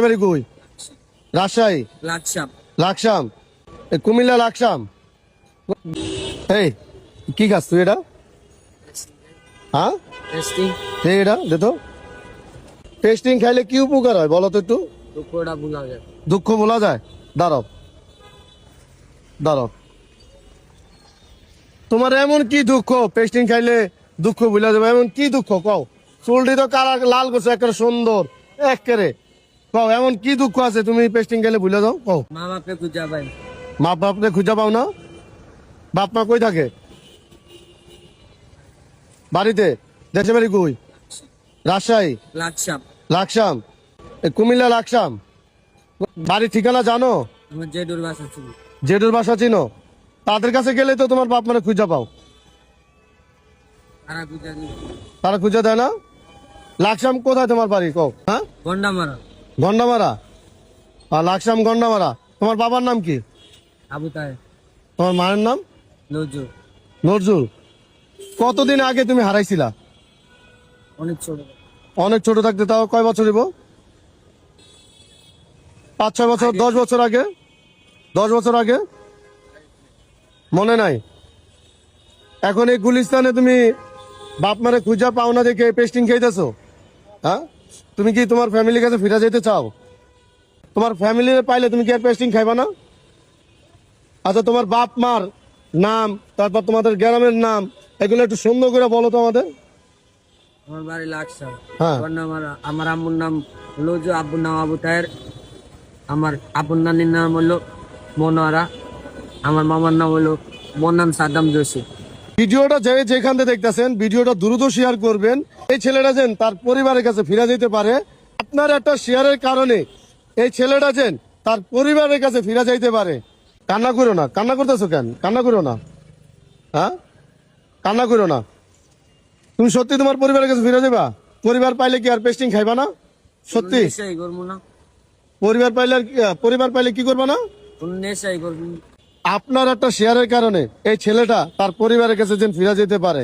বাড়ি কই? রাজশাহী লাকসাম। লাকসাম কুমিল্লা লাকসাম। এই কি গাছ তুই এটা? হ্যাঁ টেস্টিং। এটা দে তো। টেস্টিং খাইলে কি উপকার হয় বলো তো একটু। দুঃখটা ভুলা যায়। দুঃখ বলা যায়? দাঁড়াও দাঁড়াও, তোমার এমন কি দুঃখ পেস্টিং খাইলে দুঃখ ভুলা যাবে? এমন কি দুঃখ কও? চুলটি তো কালা লাল করছে একেবারে সুন্দর একেবারে। কও এমন কি দুঃখ আছে তুমি পেস্টিং খাইলে ভুলে যাও? কও। মা বাপে খুঁজা পাই। মা বাপকে খুঁজে পাও না? বাপ মা কই থাকে? বাড়িতে। দেশে বাড়ি কই? রাজশাহী লাকসাম। লাকসাম কুমিল্লা লাকসাম। বাড়ির ঠিকানা জানো? আমার জেডুর বাসা ছিল। জেডুর বাসা চিনো? তাদের কাছে গেলে তো তোমার বাপ মানে খুঁজে পাও। তারা খুঁজা দিল। তারা খুঁজে দেয় না? লাকসাম কোথায় তোমার বাড়ি কও? হ্যাঁ গন্ডামারা। গন্ডামারা। লাকসাম গন্ডামারা। তোমার বাবার নাম কি? আবু তাহের। তোমার মায়ের নাম? নজরুল। নজরুল। কতদিন আগে তুমি হারাইছিলা? অনেক ছোট। অনেক ছোট থাকতে, তাও কয় বছর হইব? 5-6 বছর? 10 বছর আগে? 10 বছর আগে? মনে নাই? এখন এই গুলিস্তানে তুমি বাপ মারে খুঁজা পাও না দেখে পেস্টিং খাইতেছো? হ্যাঁ, তুমি কি তোমার ফ্যামিলির কাছে ফিরে যেতে চাও? তোমার ফ্যামিলি পাইলে তুমি কি আর পেস্টিং খাইবা না? আচ্ছা, তোমার বাপ মার নাম, তারপর তোমাদের গ্রামের নাম, এগুলো একটু সুন্দর করে বলো তো আমাদের। আমার বাড়ি লাকসাম। হ্যাঁ। গন্ডামারা। আমার আম্মুর নাম লজু, আব্বুর নাম আবু তাহের। আমার আব্বুর নানির নাম হলো মনোয়ারা। আমার মামার নাম হলো মন্নান সাদ্দাম জোশী। ভিডিওটা যেখান থেকে দেখতেছেন, ভিডিওটা দ্রুত শেয়ার করবেন। এই ছেলেটা যেন তার পরিবারের কাছে ফিরে যেতে পারে। আপনার একটা শেয়ারের কারণে এই ছেলেটা যেন তার পরিবারের কাছে ফিরে যাইতে পারে। কান্না করো না। কান্না করতেছো কেন? কান্না করো না। হ্যাঁ, কান্না করো না। তুমি সত্যি তোমার পরিবারের কাছে ফিরে যাবা? পরিবার পাইলে কি আর পেস্টিং খাইবা না? সত্যি? নেশাই করবো না। পরিবার পাইলে পরিবার পাইলে কি করবা না? কোনো নেশাই করবো না। আপনার একটা শেয়ারের কারণে এই ছেলেটা তার পরিবারের কাছে যেন ফিরে যেতে পারে।